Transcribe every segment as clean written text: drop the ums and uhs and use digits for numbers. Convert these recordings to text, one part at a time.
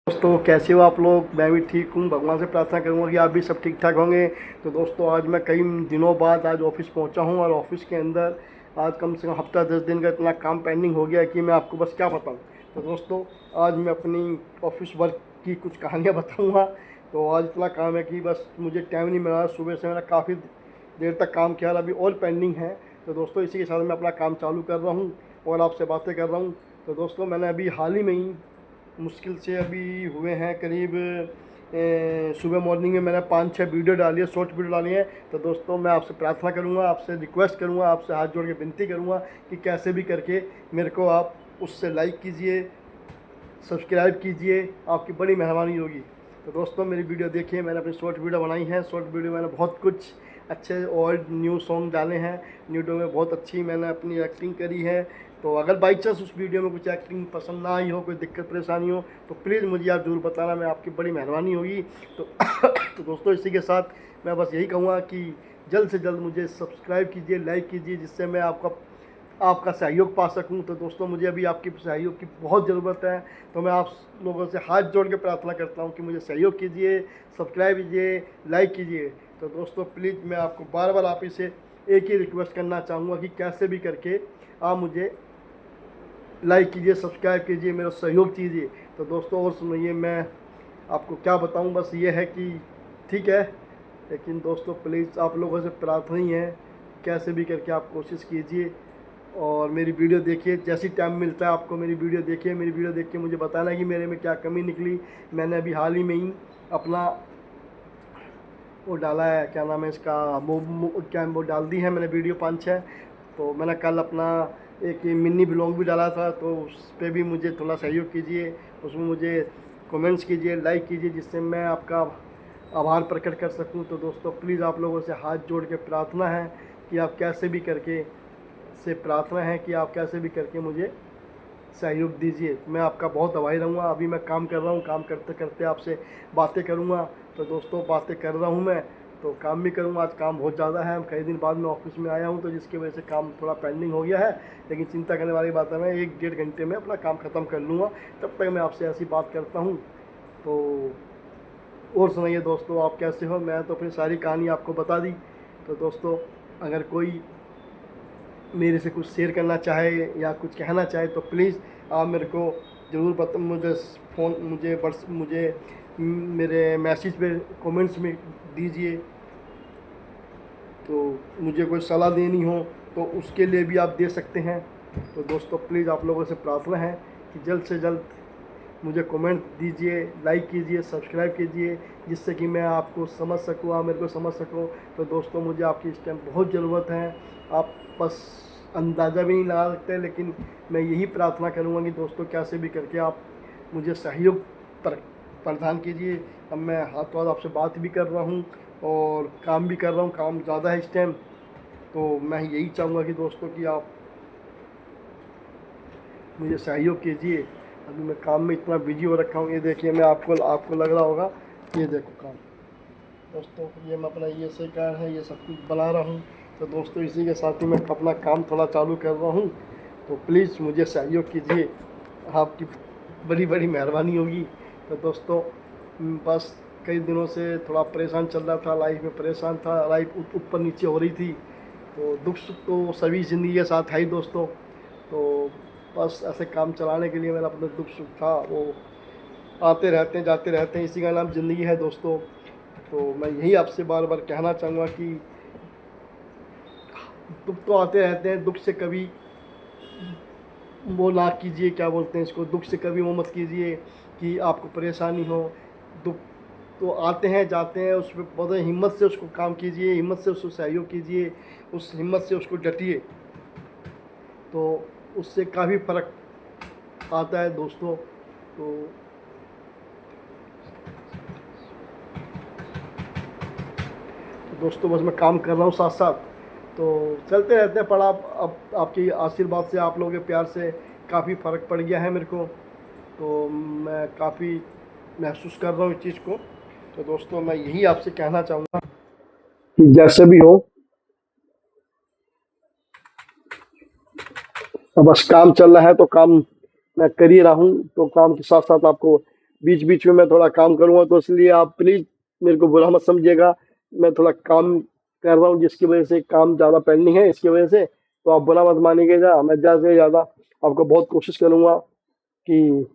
दोस्तों कैसे हो आप लोग। मैं भी ठीक हूँ। भगवान से प्रार्थना करूँगा कि आप भी सब ठीक ठाक होंगे। तो दोस्तों आज मैं कई दिनों बाद आज ऑफिस पहुँचा हूँ और ऑफिस के अंदर आज कम से कम हफ्ता 10 दिन का इतना काम पेंडिंग हो गया कि मैं आपको बस क्या बताऊँ। तो दोस्तों आज मैं अपनी ऑफिस वर्क की कुछ कहानियाँ बताऊँगा। तो आज इतना काम है कि बस मुझे टाइम नहीं मिला। सुबह से मैंने काफ़ी देर तक काम किया, अभी और पेंडिंग है। तो दोस्तों इसी के साथ मैं अपना काम चालू कर रहा हूँ और आपसे बातें कर रहा हूँ। तो दोस्तों मैंने अभी हाल ही में ही मुश्किल से अभी हुए हैं करीब सुबह मॉर्निंग में मैंने 5-6 वीडियो डाली है, शॉर्ट वीडियो डाली है। तो दोस्तों मैं आपसे प्रार्थना करूंगा, आपसे रिक्वेस्ट करूंगा, आपसे हाथ जोड़ के विनती करूंगा कि कैसे भी करके मेरे को आप उससे लाइक कीजिए, सब्सक्राइब कीजिए, आपकी बड़ी मेहरबानी होगी। तो दोस्तों मेरी वीडियो देखिए, मैंने अपनी शॉर्ट वीडियो बनाई है। शॉर्ट वीडियो मैंने बहुत कुछ अच्छे ओल्ड न्यू सॉन्ग डाले हैं। वीडियो में बहुत अच्छी मैंने अपनी एक्टिंग करी है। तो अगर बाई चांस उस वीडियो में कुछ एक्टिंग पसंद ना आई हो, कोई दिक्कत परेशानी हो, तो प्लीज़ मुझे आप ज़रूर बताना, मैं आपकी बड़ी मेहरबानी होगी। तो तो दोस्तों इसी के साथ मैं बस यही कहूँगा कि जल्द से जल्द मुझे सब्सक्राइब कीजिए, लाइक कीजिए, जिससे मैं आपका सहयोग पा सकूं। तो दोस्तों मुझे अभी आपकी सहयोग की बहुत ज़रूरत है। तो मैं आप लोगों से हाथ जोड़ के प्रार्थना करता हूं कि मुझे सहयोग कीजिए, सब्सक्राइब कीजिए, लाइक कीजिए। तो दोस्तों प्लीज़ मैं आपको बार बार आप इसे एक ही रिक्वेस्ट करना चाहूँगा कि कैसे भी करके आप मुझे लाइक कीजिए, सब्सक्राइब कीजिए, मेरा सहयोग कीजिए। तो दोस्तों और सुनिए, मैं आपको क्या बताऊँ, बस ये है कि ठीक है, लेकिन दोस्तों प्लीज़ आप लोगों से प्रार्थना ही है, कैसे भी करके आप कोशिश कीजिए और मेरी वीडियो देखिए। जैसी टाइम मिलता है आपको मेरी वीडियो देखिए, मेरी वीडियो देख के मुझे बताना कि मेरे में क्या कमी निकली। मैंने अभी हाल ही में ही अपना वो डाला है, क्या नाम है इसका, वो डाल दी है मैंने वीडियो 5-6। तो मैंने कल अपना एक मिनी ब्लॉग भी डाला था, तो उस पर भी मुझे थोड़ा सहयोग कीजिए, उसमें मुझे कमेंट्स कीजिए, लाइक कीजिए, जिससे मैं आपका आभार प्रकट कर सकूं। तो दोस्तों प्लीज़ आप लोगों से हाथ जोड़ के प्रार्थना है कि आप कैसे भी करके आप कैसे भी करके मुझे सहयोग दीजिए। मैं आपका बहुत आभारी रहूँगा। अभी मैं काम कर रहा हूँ, काम करते करते आपसे बातें करूँगा। तो दोस्तों बातें कर रहा हूँ मैं, तो काम भी करूँगा। आज काम बहुत ज़्यादा है, कई दिन बाद मैं ऑफिस में आया हूँ, तो जिसकी वजह से काम थोड़ा पेंडिंग हो गया है। लेकिन चिंता करने वाली बात है, मैं 1-1.5 घंटे में अपना काम ख़त्म कर लूँगा। तब तक मैं आपसे ऐसी बात करता हूँ। तो और सुनाइए दोस्तों, आप कैसे हो। मैं तो अपनी सारी कहानी आपको बता दी। तो दोस्तों अगर कोई मेरे से कुछ शेयर करना चाहे या कुछ कहना चाहे तो प्लीज़ आप मेरे को ज़रूर बता, मुझे मेरे मैसेज पे कमेंट्स में दीजिए। तो मुझे कोई सलाह देनी हो तो उसके लिए भी आप दे सकते हैं। तो दोस्तों प्लीज़ आप लोगों से प्रार्थना है कि जल्द से जल्द मुझे कमेंट दीजिए, लाइक कीजिए, सब्सक्राइब कीजिए, जिससे कि मैं आपको समझ सकूँ, आप मेरे को समझ सको। तो दोस्तों मुझे आपकी इस टाइम बहुत ज़रूरत है। आप बस अंदाज़ा भी नहीं लगा सकते, लेकिन मैं यही प्रार्थना करूँगा कि दोस्तों कैसे भी करके आप मुझे सहयोग प्रदान कीजिए। अब मैं हाथों हाथ आपसे बात भी कर रहा हूँ और काम भी कर रहा हूँ, काम ज़्यादा है इस टाइम। तो मैं यही चाहूँगा कि दोस्तों कि आप मुझे सहयोग कीजिए। अभी मैं काम में इतना बिजी हो रखा हूँ। ये देखिए, मैं आपको लग रहा होगा, ये देखो काम दोस्तों, ये मैं अपना ये से कार्ड है, ये सब कुछ बना रहा हूँ। तो दोस्तों इसी के साथ ही मैं अपना काम थोड़ा चालू कर रहा हूँ। तो प्लीज़ मुझे सहयोग कीजिए, आपकी बड़ी बड़ी मेहरबानी होगी। तो दोस्तों बस कई दिनों से थोड़ा परेशान चल रहा था, लाइफ में परेशान था, लाइफ ऊपर नीचे हो रही थी। तो दुख सुख तो सभी ज़िंदगी के साथ है ही दोस्तों। तो बस ऐसे काम चलाने के लिए मेरा अपना दुख सुख था, वो आते रहते हैं जाते रहते हैं, इसी का नाम ज़िंदगी है दोस्तों। तो मैं यही आपसे बार बार कहना चाहूँगा कि दुख तो आते रहते हैं, दुख से कभी वो ना कीजिए, क्या बोलते हैं इसको, दुख से कभी वो मत कीजिए कि आपको परेशानी हो। दुख तो आते हैं जाते हैं, उस पर बहुत हिम्मत से उसको काम कीजिए, हिम्मत से उसको सहयोग कीजिए, उस हिम्मत से उसको डटिए। तो उससे काफ़ी फ़र्क आता है दोस्तों। तो दोस्तों बस मैं काम कर रहा हूँ साथ साथ, तो चलते रहते हैं। पड़ा अब आपकी आशीर्वाद से, आप लोगों के प्यार से काफ़ी फ़र्क पड़ गया है मेरे को। तो मैं काफ़ी महसूस कर रहा हूँ इस चीज़ को। तो दोस्तों मैं यही आपसे कहना चाहूँगा कि जैसे भी हो, अब बस काम चल रहा है तो काम मैं कर ही रहा हूँ। तो काम के साथ साथ आपको बीच बीच में मैं थोड़ा काम करूँगा, तो इसलिए आप प्लीज़ मेरे को बुरा मत समझिएगा। मैं थोड़ा काम कर रहा हूँ जिसकी वजह से काम ज़्यादा पेंडिंग है, इसकी वजह से तो आप बुरा मत मानिएगा। मैं ज़्यादा से ज़्यादा आपको बहुत कोशिश करूँगा कि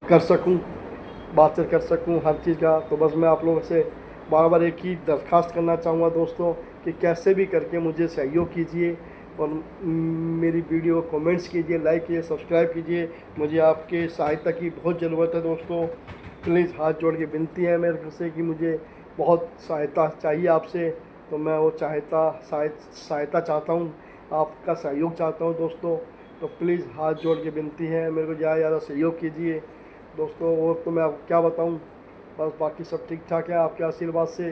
कर सकूँ, बातचीत कर सकूँ हर चीज़ का। तो बस मैं आप लोगों से बार बार एक ही दरख्वास्त करना चाहूँगा दोस्तों कि कैसे भी करके मुझे सहयोग कीजिए और मेरी वीडियो को कमेंट्स कीजिए, लाइक कीजिए, सब्सक्राइब कीजिए। मुझे आपके सहायता की बहुत ज़रूरत है दोस्तों। प्लीज़ हाथ जोड़ के विनती है मेरे से कि मुझे बहुत सहायता चाहिए आपसे। तो मैं वो सहायता चाहता हूँ, आपका सहयोग चाहता हूँ दोस्तों। तो प्लीज़ हाथ जोड़ के विनती है, मेरे को ज़्यादा ज़्यादा सहयोग कीजिए दोस्तों। और तो मैं आपको क्या बताऊँ, बस बाकी सब ठीक ठाक है आपके आशीर्वाद से।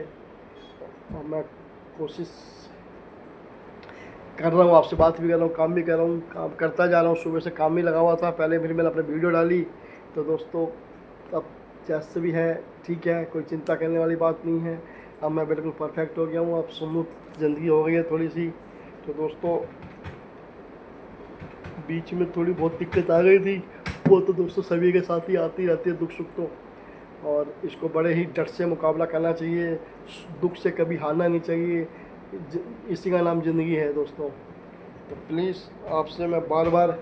और मैं कोशिश कर रहा हूँ, आपसे बात भी कर रहा हूँ, काम भी कर रहा हूँ, काम करता जा रहा हूँ। सुबह से काम ही लगा हुआ था पहले, फिर मैंने अपने वीडियो डाली। तो दोस्तों अब जैसे भी है ठीक है, कोई चिंता करने वाली बात नहीं है। अब मैं बिल्कुल परफेक्ट हो गया हूँ, अब स्मूथ ज़िंदगी हो गई है थोड़ी सी। तो दोस्तों बीच में थोड़ी बहुत दिक्कत आ गई थी, वो तो दोस्तों सभी के साथ ही आती रहती है, दुख सुख तो। और इसको बड़े ही डट से मुकाबला करना चाहिए, दुख से कभी हारना नहीं चाहिए। इसी का नाम ज़िंदगी है दोस्तों। तो प्लीज़ आपसे मैं बार बार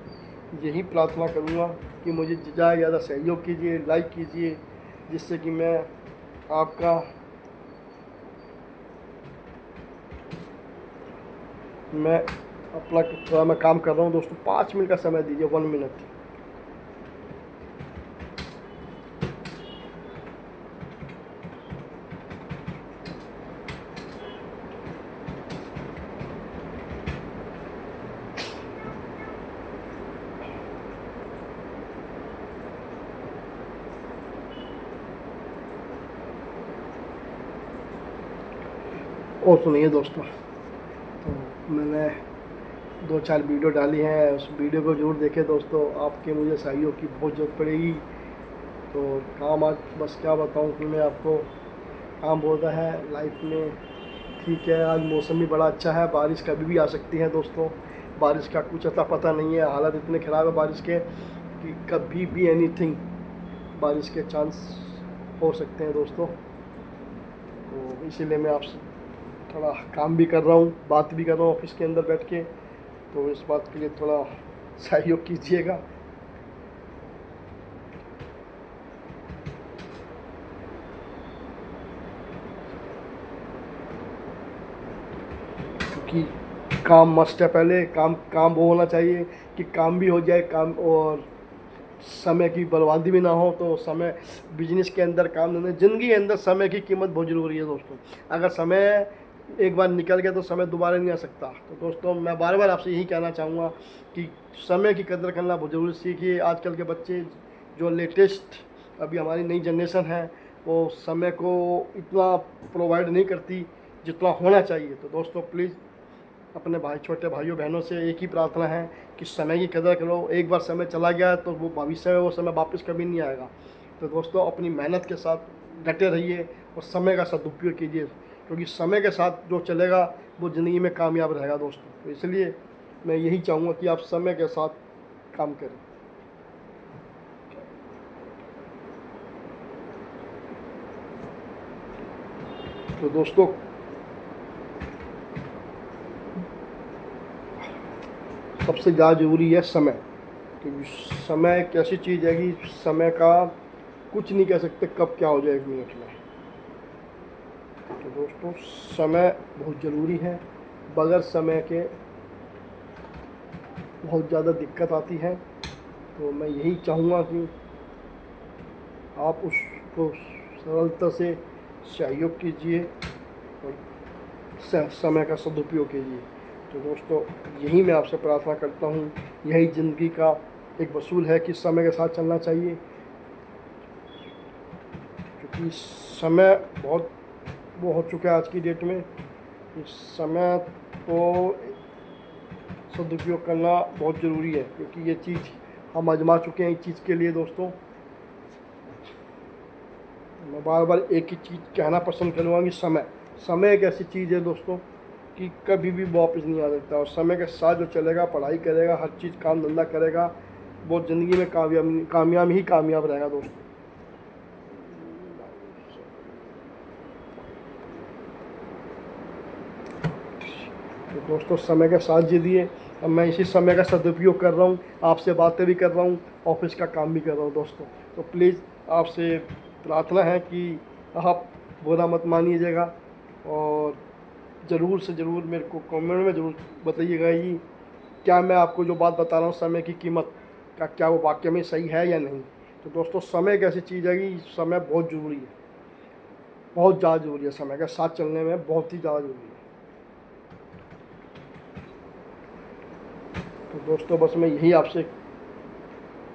यही प्रार्थना करूँगा कि मुझे ज़्यादा ज़्यादा सहयोग कीजिए, लाइक कीजिए, जिससे कि मैं आपका मैं अपना थोड़ा मैं काम कर रहा हूँ दोस्तों। 5 मिनट का समय दीजिए, 1 मिनट। और सुनिए दोस्तों, तो मैंने 2-4 वीडियो डाली हैं, उस वीडियो को ज़रूर देखें दोस्तों। आपके मुझे सहयोग की बहुत ज़रूरत पड़ेगी। तो काम आज बस क्या बताऊँ कि मैं आपको, काम होता है लाइफ में। ठीक है, आज मौसम भी बड़ा अच्छा है, बारिश कभी भी आ सकती है दोस्तों। बारिश का कुछ अता पता नहीं है, हालात इतने ख़राब है बारिश के कि कभी भी एनीथिंग बारिश के चांस हो सकते हैं दोस्तों। तो इसीलिए मैं आपसे थोड़ा काम भी कर रहा हूँ, बात भी कर रहा हूँ ऑफिस के अंदर बैठ के। तो इस बात के लिए थोड़ा सहयोग कीजिएगा। क्योंकि काम मस्ट है, पहले काम काम वो होना चाहिए कि काम भी हो जाए, काम और समय की बर्बादी भी ना हो। तो समय बिजनेस के अंदर, काम धंधे, ज़िंदगी के अंदर समय की कीमत बहुत ज़रूरी है दोस्तों। अगर समय एक बार निकल गया तो समय दोबारा नहीं आ सकता। तो दोस्तों मैं बार बार आपसे यही कहना चाहूँगा कि समय की कदर करना बहुत ज़रूरी सीखिए। आजकल के बच्चे जो लेटेस्ट अभी हमारी नई जनरेशन है, वो समय को इतना प्रोवाइड नहीं करती जितना होना चाहिए। तो दोस्तों प्लीज़ अपने भाई, छोटे भाइयों बहनों से एक ही प्रार्थना है कि समय की कदर करो। एक बार समय चला गया तो वो भविष्य में वो समय वापस कभी नहीं आएगा। तो दोस्तों अपनी मेहनत के साथ डटे रहिए और समय का सदुपयोग कीजिए, क्योंकि समय के साथ जो चलेगा वो ज़िंदगी में कामयाब रहेगा दोस्तों। तो इसलिए मैं यही चाहूँगा कि आप समय के साथ काम करें। तो दोस्तों सबसे ज़्यादा ज़रूरी है समय, क्योंकि समय एक ऐसी चीज़ है कि समय का कुछ नहीं कह सकते कब क्या हो जाए 1 मिनट में। तो दोस्तों समय बहुत ज़रूरी है, बगैर समय के बहुत ज़्यादा दिक्कत आती है। तो मैं यही चाहूँगा कि आप उसको सरलता से सहयोग कीजिए और समय का सदुपयोग कीजिए। तो दोस्तों यही मैं आपसे प्रार्थना करता हूँ, यही ज़िंदगी का एक वसूल है कि समय के साथ चलना चाहिए। क्योंकि समय बहुत वो हो चुका है आज की डेट में, इस समय को सदुपयोग करना बहुत ज़रूरी है। क्योंकि ये चीज़ हम आजमा चुके हैं इस चीज़ के लिए दोस्तों। मैं बार बार एक ही चीज़ कहना पसंद करूँगा कि समय एक ऐसी चीज़ है दोस्तों कि कभी भी वापस नहीं आ सकता। और समय के साथ जो चलेगा, पढ़ाई करेगा, हर चीज़ काम धंधा करेगा, वो ज़िंदगी में कामयाब ही कामयाब रहेगा दोस्तों। तो दोस्तों समय का साथ दीजिए। अब मैं इसी समय का सदुपयोग कर रहा हूँ, आपसे बातें भी कर रहा हूँ, ऑफिस का काम भी कर रहा हूँ दोस्तों। तो प्लीज़ आपसे प्रार्थना है कि आप बुरा मत मानिएगा और ज़रूर से ज़रूर मेरे को कमेंट में ज़रूर बताइएगा कि क्या मैं आपको जो बात बता रहा हूँ समय की कीमत का, क्या वो वाकई में सही है या नहीं। तो दोस्तों समय एक ऐसी चीज़ है कि समय बहुत ज़रूरी है, बहुत ज़्यादा ज़रूरी है। समय के साथ चलने में बहुत ही ज़्यादा ज़रूरी है। तो दोस्तों बस मैं यही आपसे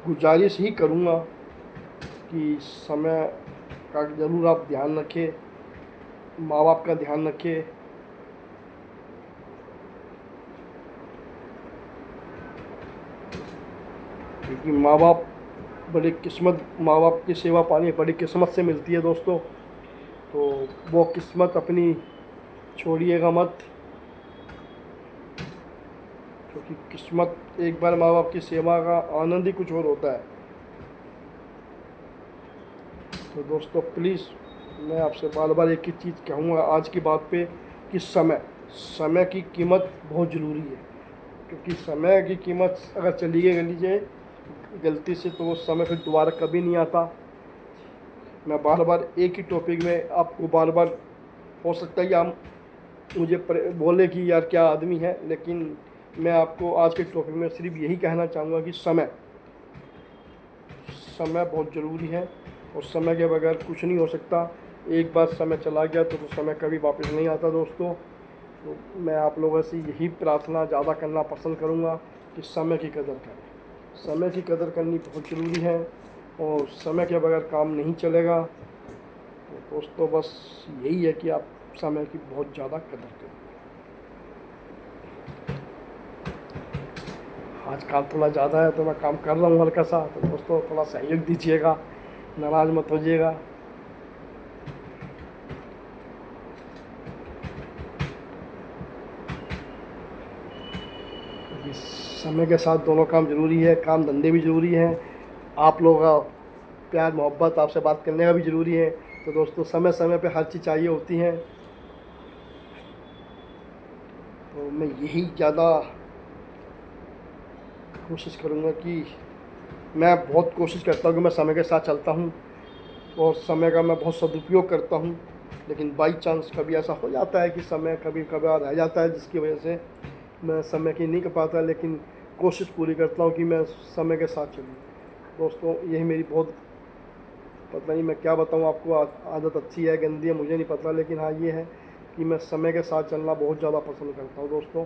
गुजारिश ही करूँगा कि समय का ज़रूर आप ध्यान रखें, माँ बाप का ध्यान रखें। क्योंकि माँ बाप माँ बाप की सेवा पानी बड़ी किस्मत से मिलती है दोस्तों। तो वो किस्मत अपनी छोड़िएगा मत, क्योंकि किस्मत एक बार माँ बाप की सेवा का आनंद ही कुछ और होता है। तो दोस्तों प्लीज़ मैं आपसे बार बार एक ही चीज़ कहूँगा आज की बात पे कि समय की कीमत बहुत ज़रूरी है। क्योंकि समय की कीमत अगर चली गई गलती से तो वो समय फिर दोबारा कभी नहीं आता। मैं बार बार एक ही टॉपिक में आपको बार बार, हो सकता है कि आप मुझे बोले कि यार क्या आदमी है, लेकिन मैं आपको आज के टॉपिक में सिर्फ यही कहना चाहूँगा कि समय बहुत ज़रूरी है और समय के बगैर कुछ नहीं हो सकता। एक बार समय चला गया तो समय कभी वापस नहीं आता दोस्तों। तो मैं आप लोगों से यही प्रार्थना ज़्यादा करना पसंद करूँगा कि समय की कदर करें। समय की कदर करनी बहुत ज़रूरी है और समय के बगैर काम नहीं चलेगा। तो दोस्तों बस यही है कि आप समय की बहुत ज़्यादा कदर करें। आज काम थोड़ा ज़्यादा है तो मैं काम कर रहा हूँ हल्का सा, तो दोस्तों थोड़ा सहयोग दीजिएगा, नाराज़ मत होइएगा। समय के साथ दोनों काम ज़रूरी है, काम धंधे भी ज़रूरी हैं, आप लोगों का प्यार मोहब्बत, आपसे बात करने का भी ज़रूरी है। तो दोस्तों समय समय पे हर चीज़ चाहिए होती है। तो मैं यही ज़्यादा कोशिश करूँगा कि मैं बहुत कोशिश करता हूँ कि मैं समय के साथ चलता हूँ और समय का मैं बहुत सदुपयोग करता हूँ। लेकिन बाई चांस कभी ऐसा हो जाता है कि समय कभी कभार रह जाता है, जिसकी वजह से मैं समय की नहीं कर पाता, लेकिन कोशिश पूरी करता हूँ कि मैं समय के साथ चलूँ। दोस्तों यही मेरी बहुत, पता नहीं मैं क्या बताऊँ आपको, आदत अच्छी है गंदी है मुझे नहीं पता, लेकिन हाँ ये है कि मैं समय के साथ चलना बहुत ज़्यादा पसंद करता हूँ दोस्तों।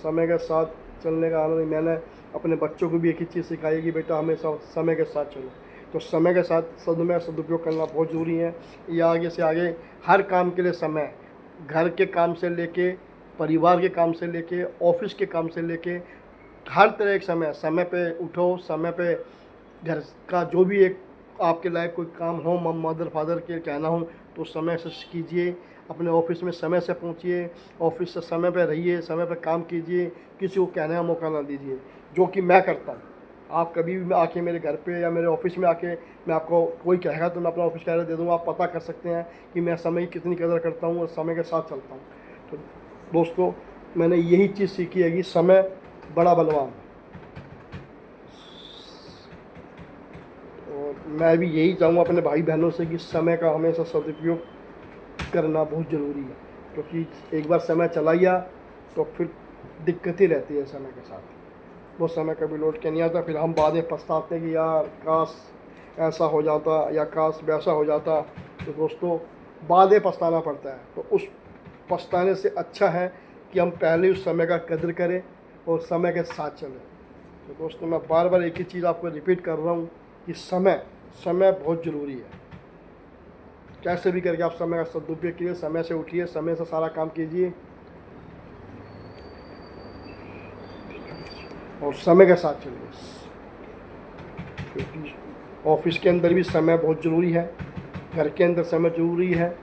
समय के साथ चलने का आनंद, मैंने अपने बच्चों को भी एक ही चीज़ सिखाई कि बेटा हमेशा समय के साथ चलो। तो समय के साथ सदुपयोग करना बहुत ज़रूरी है। ये आगे से आगे हर काम के लिए समय, घर के काम से लेके, परिवार के काम से लेके, ऑफिस के काम से लेके, हर तरह के समय पे उठो, समय पे घर का जो भी एक आपके लायक कोई काम हो, मदर फादर के कहना हो तो समय से कीजिए। अपने ऑफिस में समय से पहुंचिए, ऑफिस से समय पे रहिए, समय पे काम कीजिए, किसी को कहने का मौका ना दीजिए, जो कि मैं करता हूँ। आप कभी भी आके मेरे घर पे या मेरे ऑफिस में आके, मैं आपको कोई कहेगा तो मैं अपना ऑफिस का एड्रेस दे दूँगा, आप पता कर सकते हैं कि मैं समय की कितनी कदर करता हूँ और समय के साथ चलता हूँ। तो दोस्तों मैंने यही चीज़ सीखी है कि समय बड़ा बलवान है। और मैं भी यही चाहूँगा अपने भाई बहनों से कि समय का हमेशा सदुपयोग करना बहुत ज़रूरी है। क्योंकि एक बार समय चला गया तो फिर दिक्कत ही रहती है समय के साथ, वो समय कभी लौट के नहीं आता। फिर हम बाद में पछताते हैं कि यार काश ऐसा हो जाता या काश वैसा हो जाता। तो दोस्तों बाद में पछताना पड़ता है, तो उस पछताने से अच्छा है कि हम पहले उस समय का कदर करें और समय के साथ चलें। तो दोस्तों मैं बार बार एक ही चीज़ आपको रिपीट कर रहा हूँ कि समय बहुत ज़रूरी है। कैसे भी करके आप समय का सदुपयोग कीजिए, समय से उठिए, समय से सारा काम कीजिए और समय के साथ चलिए। क्योंकि ऑफिस के अंदर भी समय बहुत ज़रूरी है, घर के अंदर समय ज़रूरी है।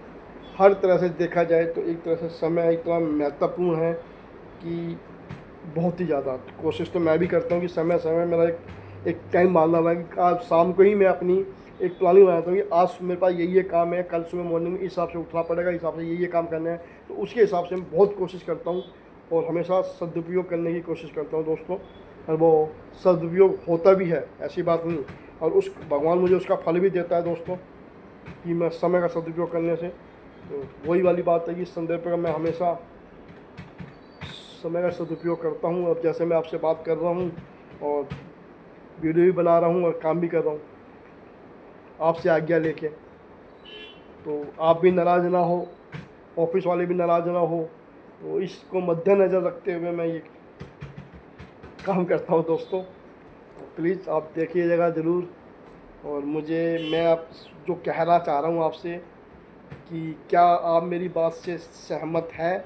हर तरह से देखा जाए तो एक तरह से समय इतना महत्वपूर्ण है कि बहुत ही ज़्यादा। कोशिश तो मैं भी करता हूँ कि समय मेरा एक एक टाइम बांधा हुआ है कि आज शाम को ही मैं अपनी एक प्लानिंग बनाता हूँ कि आज मेरे पास ये काम है, कल सुबह मॉर्निंग में इस हिसाब से उठना पड़ेगा, इस हिसाब से ये काम करना है। तो उसके हिसाब से मैं बहुत कोशिश करता हूँ और हमेशा सदुपयोग करने की कोशिश करता हूँ दोस्तों, और वो सदुपयोग होता भी है, ऐसी बात नहीं। और उस भगवान मुझे उसका फल भी देता है दोस्तों, कि मैं समय का सदुपयोग करने से। तो वही वाली बात है कि इस संदर्भ पर मैं हमेशा समय का सदुपयोग करता हूँ। अब जैसे मैं आपसे बात कर रहा हूँ और वीडियो भी बना रहा हूँ और काम भी कर रहा हूँ आपसे आज्ञा लेके, तो आप भी नाराज़ ना हो, ऑफिस वाले भी नाराज़ ना हो, तो इसको मद्देनज़र रखते हुए मैं ये काम करता हूँ दोस्तों। तो प्लीज़ आप देखिएगा ज़रूर। और मैं आप जो कहना चाह रहा हूँ आपसे कि क्या आप मेरी बात से सहमत हैं,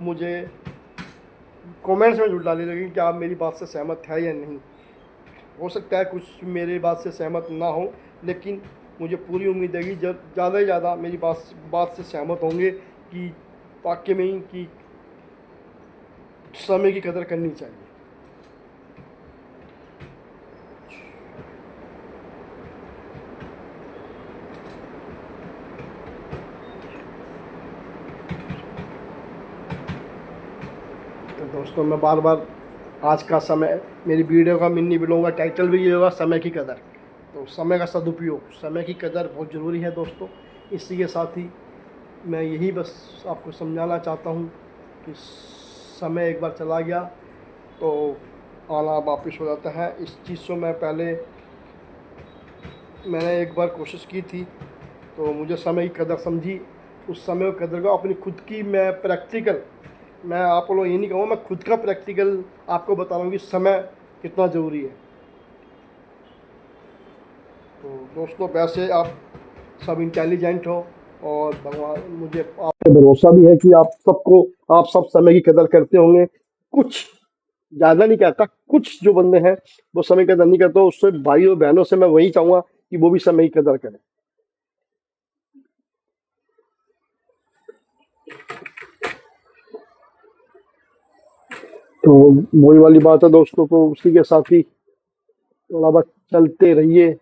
मुझे कमेंट्स में ज़रूर डालिएगा कि क्या आप मेरी बात से सहमत है या नहीं। हो सकता है कुछ मेरी बात से सहमत ना हो, लेकिन मुझे पूरी उम्मीद है कि जब ज़्यादा से ज़्यादा मेरी बात से सहमत होंगे कि वाकई में ही कि समय की कदर करनी चाहिए। तो दोस्तों मैं बार बार आज का समय, मेरी वीडियो का मिनी वीडियो का टाइटल भी ये होगा, समय की कदर। तो समय का सदुपयोग, समय की कदर बहुत ज़रूरी है दोस्तों। इसी के साथ ही मैं यही बस आपको समझाना चाहता हूँ कि समय एक बार चला गया तो आना वापिस हो जाता है। इस चीज़ से मैंने एक बार कोशिश की थी, तो मुझे समय की कदर समझी। उस समय की कदर को अपनी खुद की मैं आप लोग ये नहीं कहूँगा, मैं खुद का प्रैक्टिकल आपको बता रहा हूँ कि समय कितना ज़रूरी है। तो दोस्तों वैसे आप सब इंटेलिजेंट हो और भगवान, मुझे आप पे भरोसा भी है कि आप सब समय की कदर करते होंगे। कुछ ज़्यादा नहीं कहता, कुछ जो बंदे हैं वो समय की कदर नहीं करते, उससे भाइयों बहनों से मैं वही चाहूँगा कि वो भी समय की कदर करें। तो वही वाली बात है दोस्तों, तो उसी के साथ ही थोड़ा बहुत चलते रहिए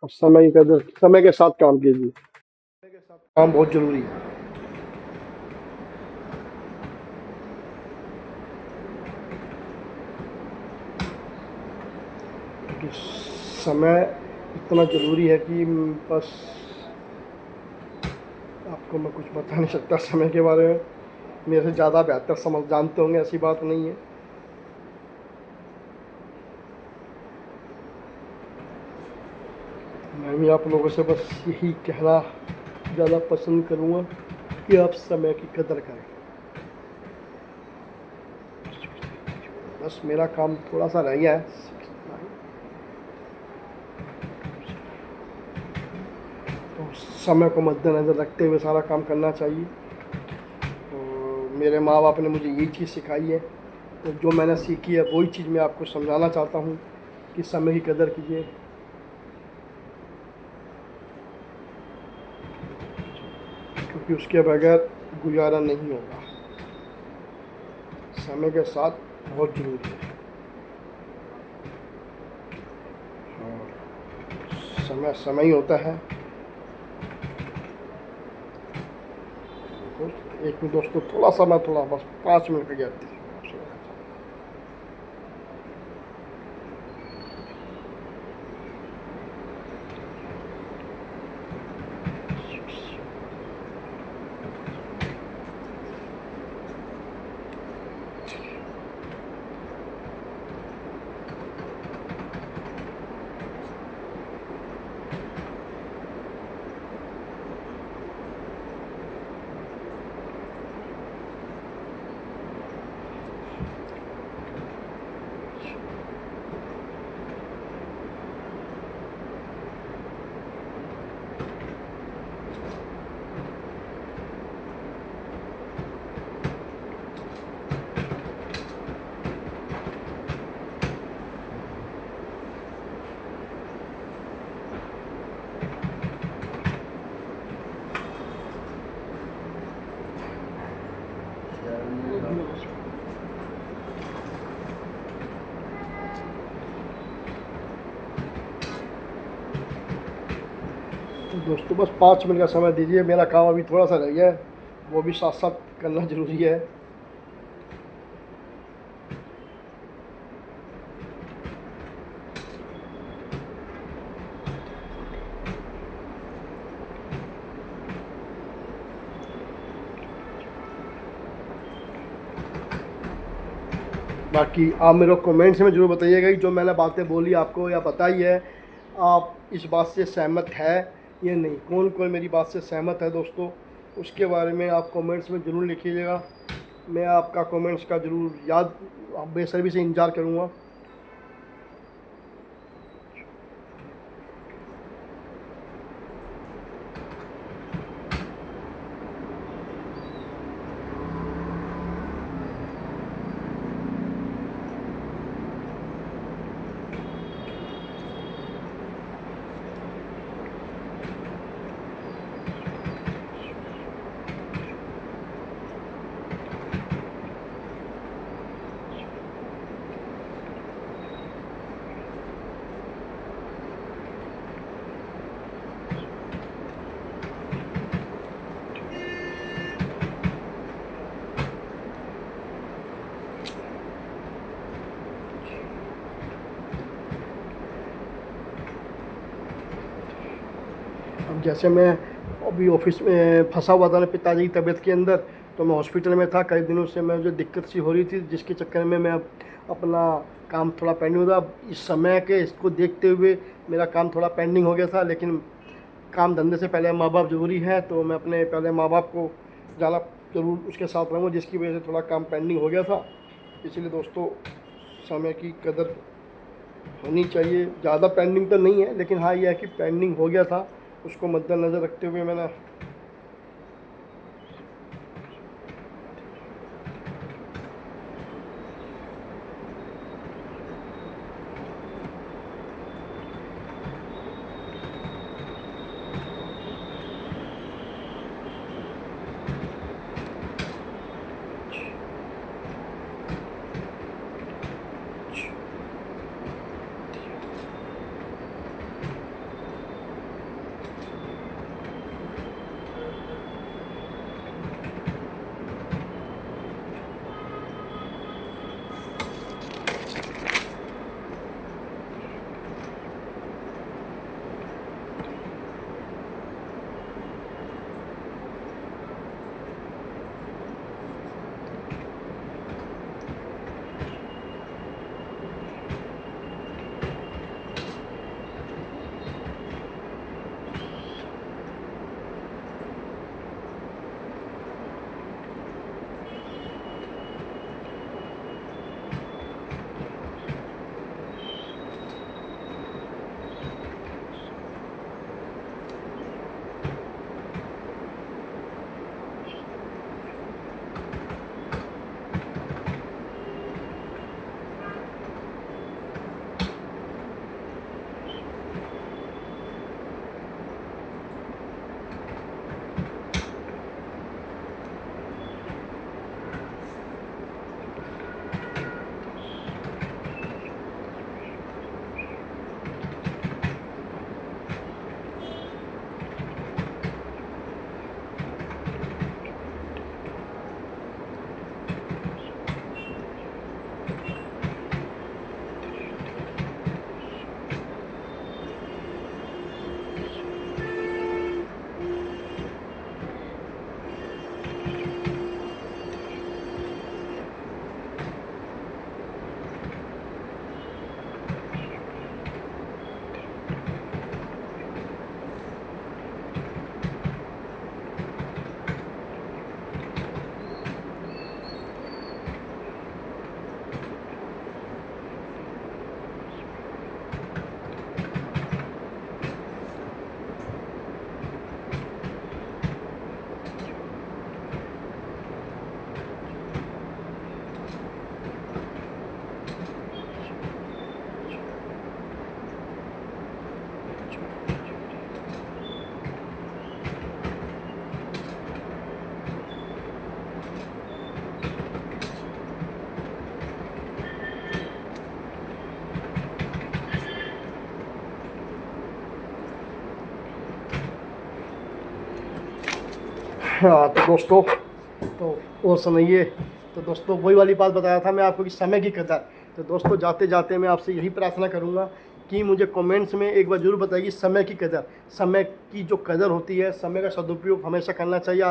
और समय की कदर, समय के साथ काम कीजिए। समय के साथ काम बहुत जरूरी है। क्योंकि समय इतना ज़रूरी है कि बस आपको मैं कुछ बता नहीं सकता समय के बारे में। मेरे से ज़्यादा बेहतर समझ जानते होंगे, ऐसी बात नहीं है। मैं भी आप लोगों से बस यही कहना ज़्यादा पसंद करूँगा कि आप समय की कदर करें। बस मेरा काम थोड़ा सा रह गया है, तो समय को मद्देनज़र रखते हुए सारा काम करना चाहिए। तो मेरे माँ बाप ने मुझे यही चीज़ सिखाई है, तो जो मैंने सीखी है वही चीज़ मैं आपको समझाना चाहता हूँ कि समय की कदर कीजिए। क्योंकि उसके बगैर गुजारा नहीं होगा। समय के साथ बहुत ज़रूरी है। और समय समय ही होता है। एक मिनट दोस्तों, थोड़ा सा मैं थोड़ा बस 5 मिनट का गैप दीजिए। दोस्तों बस 5 मिनट का समय दीजिए, मेरा काम अभी थोड़ा सा रह गया है, वो भी साथ साथ करना ज़रूरी है। बाकी आप मेरे को कमेंट्स में ज़रूर बताइएगा कि जो मैंने बातें बोली आपको या बताई है, आप इस बात से सहमत है या नहीं। कौन कौन मेरी बात से सहमत है दोस्तों, उसके बारे में आप कमेंट्स में ज़रूर लिखिएगा। मैं आपका कमेंट्स का ज़रूर याद बेसब्री से इंतज़ार करूँगा। अब जैसे मैं अभी ऑफिस में फंसा हुआ था ना पिताजी की तबीयत के अंदर, तो मैं हॉस्पिटल में था कई दिनों से। मैं जो दिक्कत सी हो रही थी, जिसके चक्कर में मैं अब अपना काम थोड़ा पेंडिंग हो था। अब इस समय के इसको देखते हुए मेरा काम थोड़ा पेंडिंग हो गया था, लेकिन काम धंधे से पहले माँ बाप ज़रूरी है, तो मैं अपने पहले माँ बाप को ज़्यादा ज़रूर उसके साथ रहूँगा, जिसकी वजह से थोड़ा काम पेंडिंग हो गया था। इसलिए दोस्तों समय की कदर होनी चाहिए। ज़्यादा पेंडिंग तो नहीं है, लेकिन हाँ ये है कि पेंडिंग हो गया था, उसको मद्देनज़र रखते हुए मैंने हाँ तो दोस्तों, तो और सुनिए, तो दोस्तों वही वाली बात बताया था मैं आपको कि समय की कदर। तो दोस्तों जाते जाते मैं आपसे यही प्रार्थना करूँगा कि मुझे कमेंट्स में एक बार ज़रूर बताइए समय की कदर। समय की जो कदर होती है, समय का सदुपयोग हमेशा करना चाहिए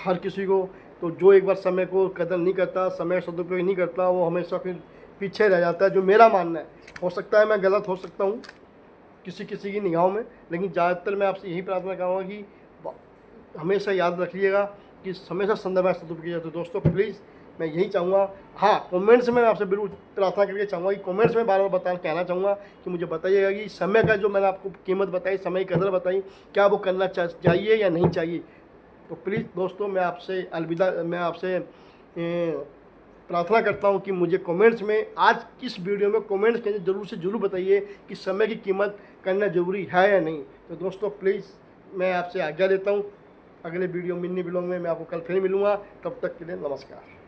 हर किसी को। तो जो एक बार समय को कदर नहीं करता, समय का सदुपयोग नहीं करता, वो हमेशा फिर पीछे रह जाता है, जो मेरा मानना है। हो सकता है मैं गलत हो सकता हूँ किसी किसी की निगाहों में, लेकिन ज़्यादातर मैं आपसे यही प्रार्थना करूँगा कि हमेशा याद रखिएगा कि हमेशा संदर्भ में सदुपयोग किया। तो दोस्तों प्लीज़ मैं यही चाहूँगा, हाँ कमेंट्स में मैं आपसे बिल्कुल प्रार्थना करके चाहूँगा कि कमेंट्स में बार बार कहना चाहूँगा कि मुझे बताइएगा कि समय का जो मैंने आपको कीमत बताई, समय की कदर बताई, क्या वो करना चाहिए या नहीं चाहिए। तो प्लीज़ दोस्तों मैं आपसे अलविदा, मैं आपसे प्रार्थना करता हूँ कि मुझे कमेंट्स में आज किस वीडियो में कमेंट्स के ज़रूर से ज़रूर बताइए कि समय की कीमत करना ज़रूरी है या नहीं। तो दोस्तों प्लीज़ मैं आपसे आज्ञा लेता हूँ। अगले वीडियो मिनी ब्लॉग में मैं आपको कल फिर मिलूँगा। तब तक के लिए नमस्कार।